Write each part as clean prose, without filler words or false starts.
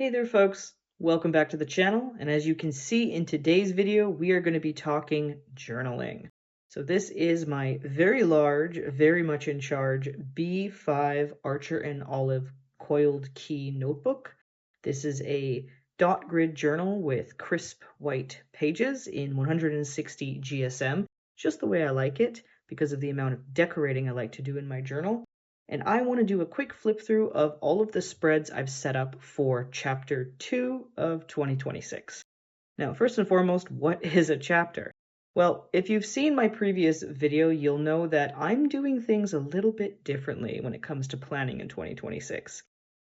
Hey there folks, welcome back to the channel, and as you can see in today's video we are going to be talking journaling. So this is my very large, very much in charge B5 Archer and Olive coiled key notebook. This is a dot grid journal with crisp white pages in 160 GSM, just the way I like it because of the amount of decorating I like to do in my journal. And I want to do a quick flip through of all of the spreads I've set up for chapter 2 of 2026. Now, first and foremost, what is a chapter? Well, if you've seen my previous video, you'll know that I'm doing things a little bit differently when it comes to planning in 2026.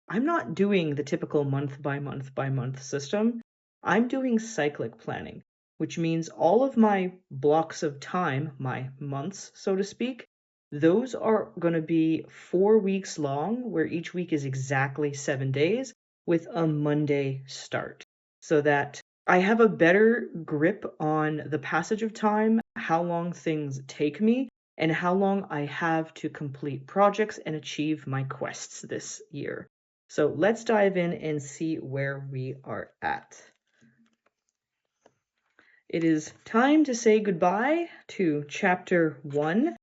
I'm not doing the typical month by month by month system. I'm doing cyclic planning, which means all of my blocks of time, my months, so to speak, those are going to be 4 weeks long, where each week is exactly 7 days with a Monday start, so that I have a better grip on the passage of time, how long things take me, and how long I have to complete projects and achieve my quests this year. So let's dive in and see where we are at. It is time to say goodbye to chapter 1.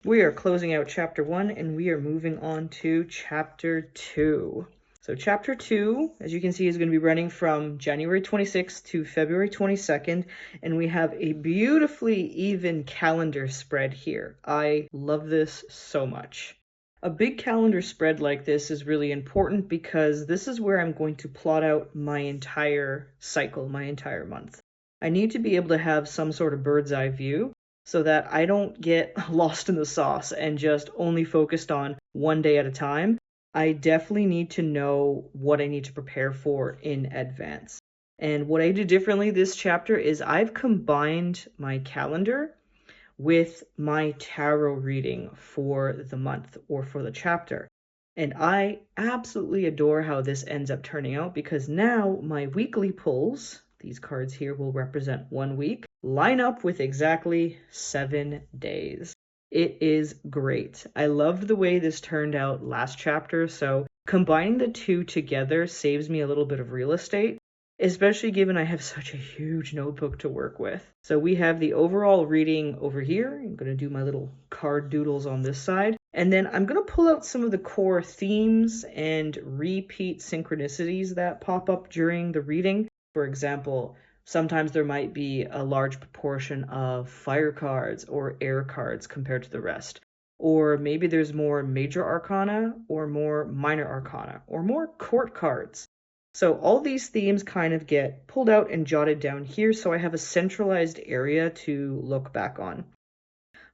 We are closing out chapter 1 and we are moving on to chapter 2. So chapter 2, as you can see, is going to be running from January 26th to February 22nd, and we have a beautifully even calendar spread here. I love this so much. A big calendar spread like this is really important because this is where I'm going to plot out my entire cycle, my entire month. I need to be able to have some sort of bird's eye view so that I don't get lost in the sauce and just only focused on one day at a time. I definitely need to know what I need to prepare for in advance. And what I do differently this chapter is I've combined my calendar with my tarot reading for the month or for the chapter. And I absolutely adore how this ends up turning out because now my weekly pulls, these cards here will represent 1 week, line up with exactly 7 days. It is great. I loved the way this turned out last chapter, so combining the two together saves me a little bit of real estate, especially given I have such a huge notebook to work with. So we have the overall reading over here. I'm going to do my little card doodles on this side. And then I'm going to pull out some of the core themes and repeat synchronicities that pop up during the reading. For example, sometimes there might be a large proportion of fire cards or air cards compared to the rest. Or maybe there's more major arcana or more minor arcana or more court cards. So all these themes kind of get pulled out and jotted down here, so I have a centralized area to look back on.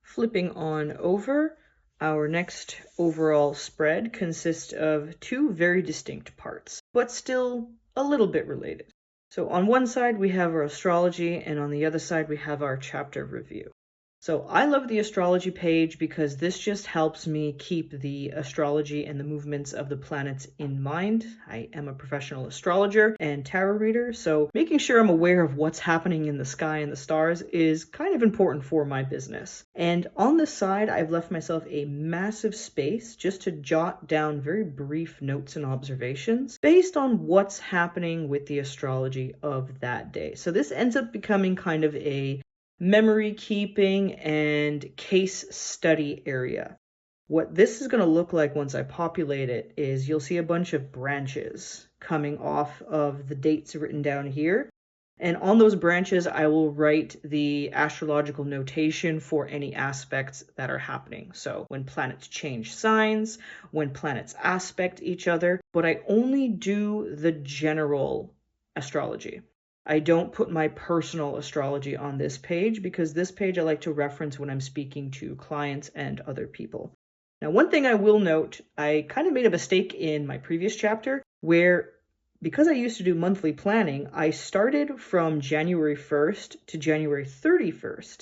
Flipping on over, our next overall spread consists of 2 very distinct parts, but still a little bit related. So on one side we have our astrology, and on the other side we have our chapter review. So I love the astrology page because this just helps me keep the astrology and the movements of the planets in mind. I am a professional astrologer and tarot reader, so making sure I'm aware of what's happening in the sky and the stars is kind of important for my business. And on the side, I've left myself a massive space just to jot down very brief notes and observations based on what's happening with the astrology of that day. So this ends up becoming kind of a memory keeping and case study area. What this is going to look like once I populate it is you'll see a bunch of branches coming off of the dates written down here. And on those branches, I will write the astrological notation for any aspects that are happening. So when planets change signs, when planets aspect each other, but I only do the general astrology. I don't put my personal astrology on this page because this page I like to reference when I'm speaking to clients and other people. Now, one thing I will note, I kind of made a mistake in my previous chapter where, because I used to do monthly planning, I started from January 1st to January 31st.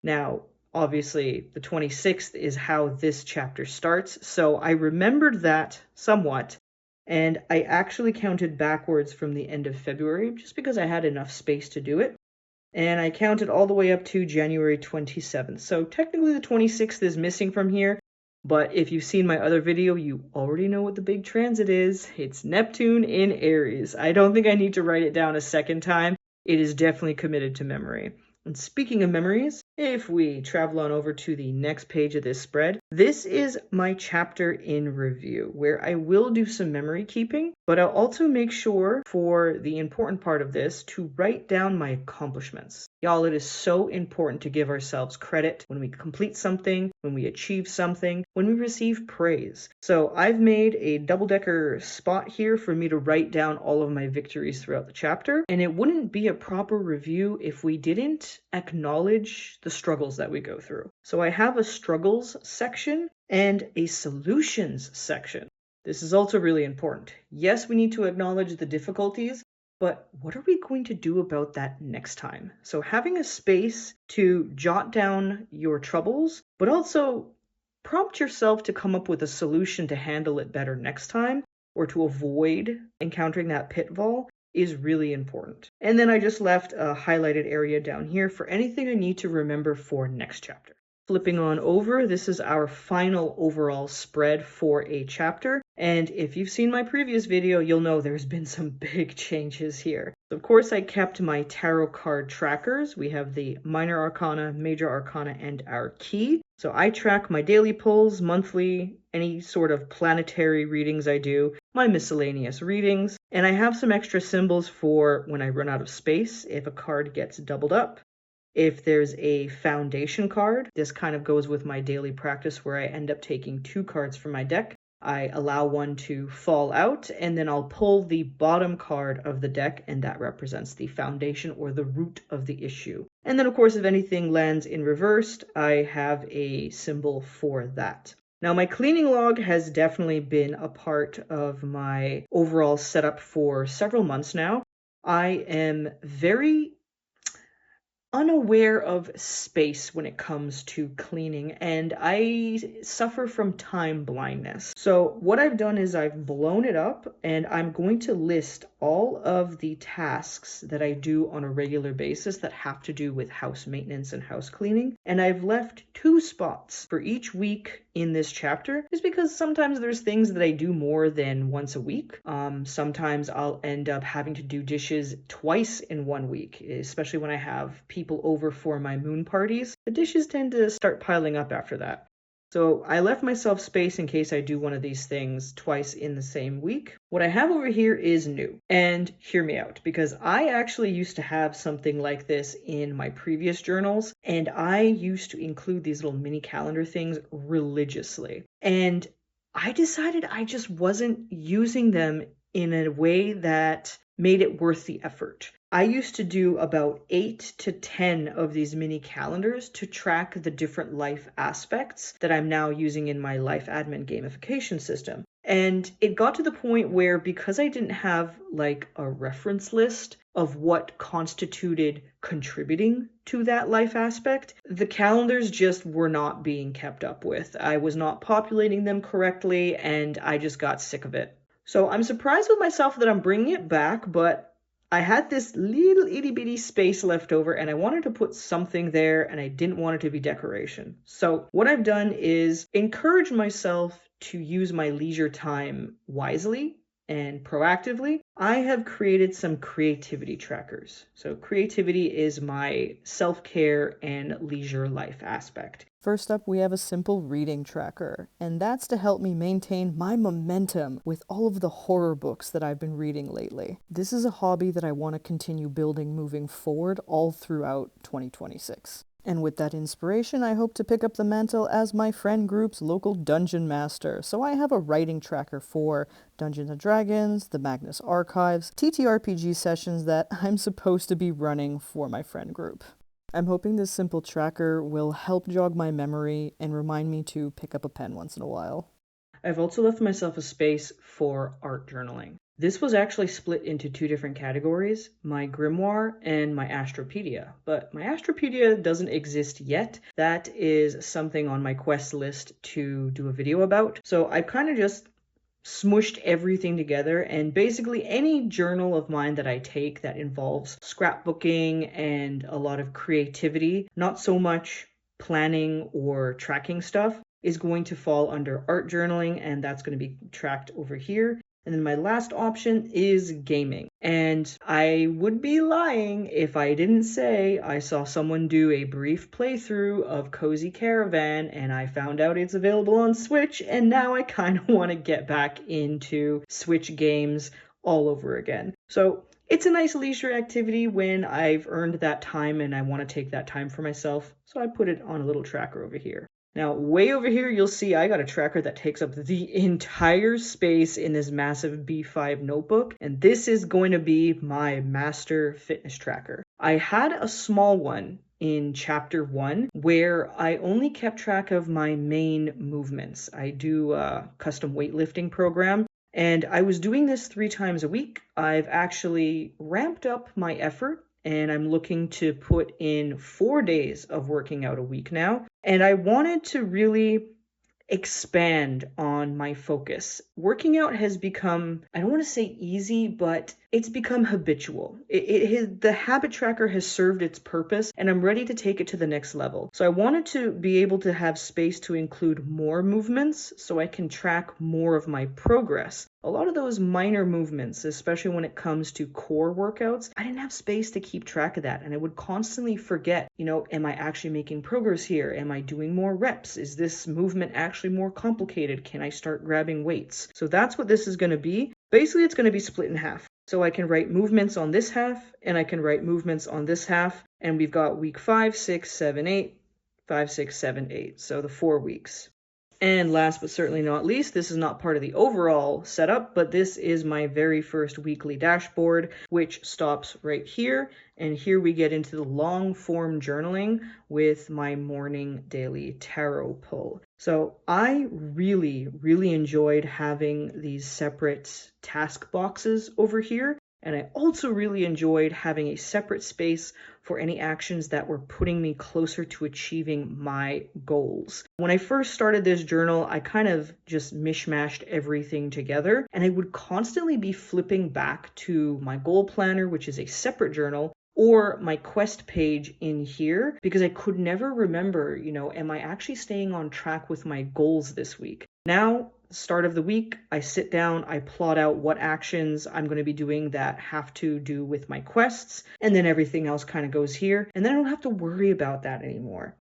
Now, obviously, the 26th is how this chapter starts, so I remembered that somewhat. And I actually counted backwards from the end of February just because I had enough space to do it. And I counted all the way up to January 27th. So technically the 26th is missing from here, But if you've seen my other video, you already know what the big transit is. It's Neptune in Aries. I don't think I need to write it down a second time. It is definitely committed to memory. And speaking of memories, if we travel on over to the next page of this spread, this is my chapter in review, where I will do some memory keeping, but I'll also make sure for the important part of this to write down my accomplishments. Y'all, it is so important to give ourselves credit when we complete something, when we achieve something, when we receive praise. So I've made a double-decker spot here for me to write down all of my victories throughout the chapter, and it wouldn't be a proper review if we didn't acknowledge the struggles that we go through. So I have a struggles section and a solutions section. This is also really important. Yes, we need to acknowledge the difficulties, but what are we going to do about that next time? So having a space to jot down your troubles, but also prompt yourself to come up with a solution to handle it better next time, or to avoid encountering that pitfall, is really important. And then I just left a highlighted area down here for anything I need to remember for next chapter. Flipping on over, this is our final overall spread for a chapter. And if you've seen my previous video, you'll know there's been some big changes here. Of course, I kept my tarot card trackers. We have the minor arcana, major arcana, and our key. So I track my daily pulls, monthly, any sort of planetary readings I do, my miscellaneous readings, and I have some extra symbols for when I run out of space, if a card gets doubled up. If there's a foundation card, this kind of goes with my daily practice where I end up taking 2 cards from my deck. I allow one to fall out, and then I'll pull the bottom card of the deck, and that represents the foundation or the root of the issue. And then, of course, if anything lands in reversed, I have a symbol for that. Now, my cleaning log has definitely been a part of my overall setup for several months now. I am very unaware of space when it comes to cleaning, and I suffer from time blindness. So what I've done is I've blown it up, and I'm going to list all of the tasks that I do on a regular basis that have to do with house maintenance and house cleaning. And I've left 2 spots for each week in this chapter, just because sometimes there's things that I do more than once a week. Sometimes I'll end up having to do dishes twice in 1 week, especially when I have people over for my moon parties. The dishes tend to start piling up after that. So I left myself space in case I do one of these things twice in the same week. What I have over here is new. And hear me out, because I actually used to have something like this in my previous journals, and I used to include these little mini calendar things religiously. And I decided I just wasn't using them in a way that made it worth the effort. I used to do about 8 to 10 of these mini calendars to track the different life aspects that I'm now using in my life admin gamification system. And it got to the point where, because I didn't have like a reference list of what constituted contributing to that life aspect, the calendars just were not being kept up with. I was not populating them correctly, and I just got sick of it. So I'm surprised with myself that I'm bringing it back, but I had this little itty bitty space left over, and I wanted to put something there, and I didn't want it to be decoration. So what I've done is encourage myself to use my leisure time wisely and proactively. I have created some creativity trackers. So creativity is my self-care and leisure life aspect. First up, we have a simple reading tracker, and that's to help me maintain my momentum with all of the horror books that I've been reading lately. This is a hobby that I want to continue building moving forward all throughout 2026. And with that inspiration, I hope to pick up the mantle as my friend group's local dungeon master. So I have a writing tracker for Dungeons & Dragons, the Magnus Archives, TTRPG sessions that I'm supposed to be running for my friend group. I'm hoping this simple tracker will help jog my memory and remind me to pick up a pen once in a while. I've also left myself a space for art journaling. This was actually split into 2 different categories, my grimoire and my astropedia. But my astropedia doesn't exist yet. That is something on my quest list to do a video about. So I've kind of just smushed everything together, and basically any journal of mine that I take that involves scrapbooking and a lot of creativity, not so much planning or tracking stuff, is going to fall under art journaling, and that's going to be tracked over here. And then my last option is gaming. And I would be lying if I didn't say I saw someone do a brief playthrough of Cozy Caravan and I found out it's available on Switch, and now I kind of want to get back into Switch games all over again. So it's a nice leisure activity when I've earned that time and I want to take that time for myself. So I put it on a little tracker over here. Now, way over here, you'll see I got a tracker that takes up the entire space in this massive B5 notebook, and this is going to be my master fitness tracker. I had a small one in chapter 1 where I only kept track of my main movements. I do a custom weightlifting program, and I was doing this 3 times a week. I've actually ramped up my effort, and I'm looking to put in 4 days of working out a week now. And I wanted to really expand on my focus. Working out has become, I don't want to say easy, but it's become habitual. The habit tracker has served its purpose, and I'm ready to take it to the next level. So I wanted to be able to have space to include more movements so I can track more of my progress. A lot of those minor movements, especially when it comes to core workouts, I didn't have space to keep track of that. And I would constantly forget, am I actually making progress here? Am I doing more reps? Is this movement actually more complicated? Can I start grabbing weights? So that's what this is going to be. Basically, it's going to be split in half. So I can write movements on this half, and I can write movements on this half. And we've got week 5, 6, 7, 8, 5, 6, 7, 8. So the 4 weeks. And last but certainly not least, this is not part of the overall setup, but this is my very first weekly dashboard, which stops right here. And here we get into the long form journaling with my morning daily tarot pull. So I really, really enjoyed having these separate task boxes over here. And I also really enjoyed having a separate space for any actions that were putting me closer to achieving my goals. When I first started this journal, I kind of just mishmashed everything together, and I would constantly be flipping back to my goal planner, which is a separate journal, or my quest page in here, because I could never remember, am I actually staying on track with my goals this week? Now, start of the week, I sit down, I plot out what actions I'm going to be doing that have to do with my quests, and then everything else kind of goes here, and then I don't have to worry about that anymore.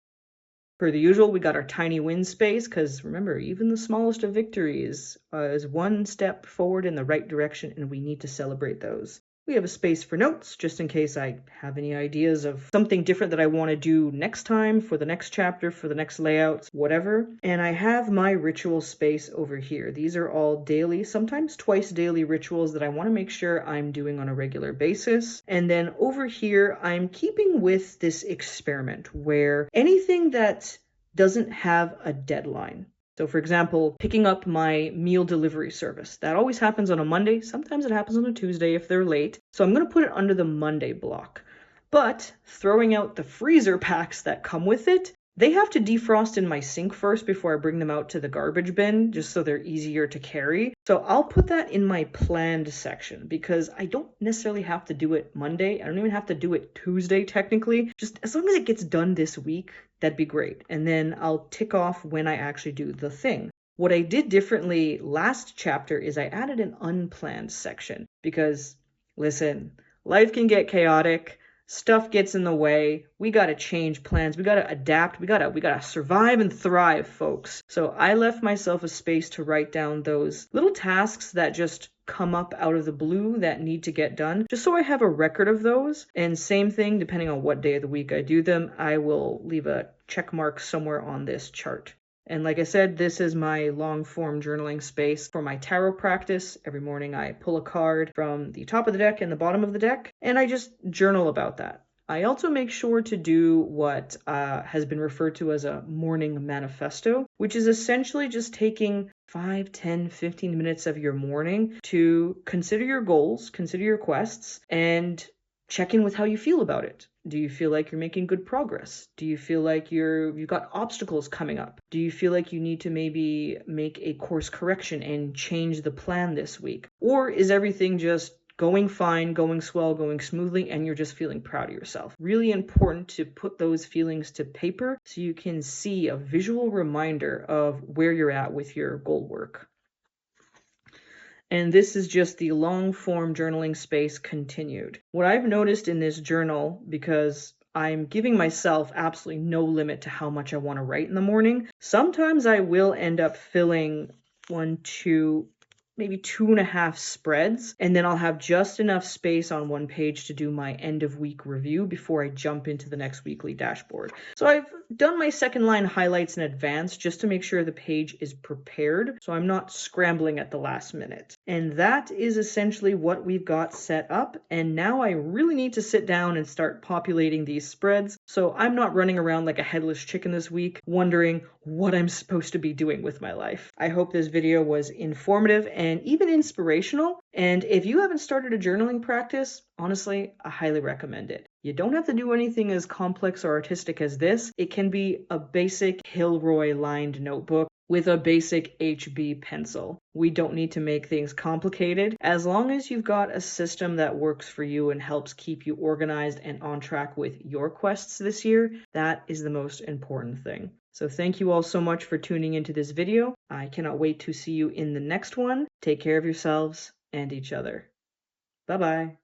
Per the usual, we got our tiny win space, because remember, even the smallest of victories is one step forward in the right direction, and we need to celebrate those. We have a space for notes, just in case I have any ideas of something different that I want to do next time, for the next chapter, for the next layouts, whatever. And I have my ritual space over here. These are all daily, sometimes twice daily rituals that I want to make sure I'm doing on a regular basis. And then over here, I'm keeping with this experiment where anything that doesn't have a deadline. So for example, picking up my meal delivery service. That always happens on a Monday. Sometimes it happens on a Tuesday if they're late. So I'm going to put it under the Monday block. But throwing out the freezer packs that come with it, they have to defrost in my sink first before I bring them out to the garbage bin, just so they're easier to carry. So I'll put that in my planned section because I don't necessarily have to do it Monday. I don't even have to do it Tuesday technically. Just as long as it gets done this week, that'd be great. And then I'll tick off when I actually do the thing. What I did differently last chapter is I added an unplanned section because, listen, life can get chaotic. Stuff gets in the way. We got to change plans. We got to adapt. We got to survive and thrive, folks. So I left myself a space to write down those little tasks that just come up out of the blue that need to get done, just so I have a record of those. And same thing, depending on what day of the week I do them, I will leave a check mark somewhere on this chart. And like I said, this is my long form journaling space for my tarot practice. Every morning I pull a card from the top of the deck and the bottom of the deck, and I just journal about that. I also make sure to do what has been referred to as a morning manifesto, which is essentially just taking 5, 10, 15 minutes of your morning to consider your goals, consider your quests, and check in with how you feel about it. Do you feel like you're making good progress? Do you feel like you've got obstacles coming up? Do you feel like you need to maybe make a course correction and change the plan this week? Or is everything just going fine, going swell, going smoothly, and you're just feeling proud of yourself. Really important to put those feelings to paper so you can see a visual reminder of where you're at with your goal work. And this is just the long form journaling space continued. What I've noticed in this journal, because I'm giving myself absolutely no limit to how much I want to write in the morning, sometimes I will end up filling 1, 2, maybe 2.5 spreads, and then I'll have just enough space on one page to do my end of week review before I jump into the next weekly dashboard. So I've done my second line highlights in advance just to make sure the page is prepared, so I'm not scrambling at the last minute. And that is essentially what we've got set up, and now I really need to sit down and start populating these spreads, so I'm not running around like a headless chicken this week, wondering what I'm supposed to be doing with my life. I hope this video was informative and even inspirational, and if you haven't started a journaling practice, honestly, I highly recommend it. You don't have to do anything as complex or artistic as this. It can be a basic Hilroy lined notebook with a basic HB pencil. We don't need to make things complicated. As long as you've got a system that works for you and helps keep you organized and on track with your quests this year, that is the most important thing. So thank you all so much for tuning into this video. I cannot wait to see you in the next one. Take care of yourselves and each other. Bye-bye.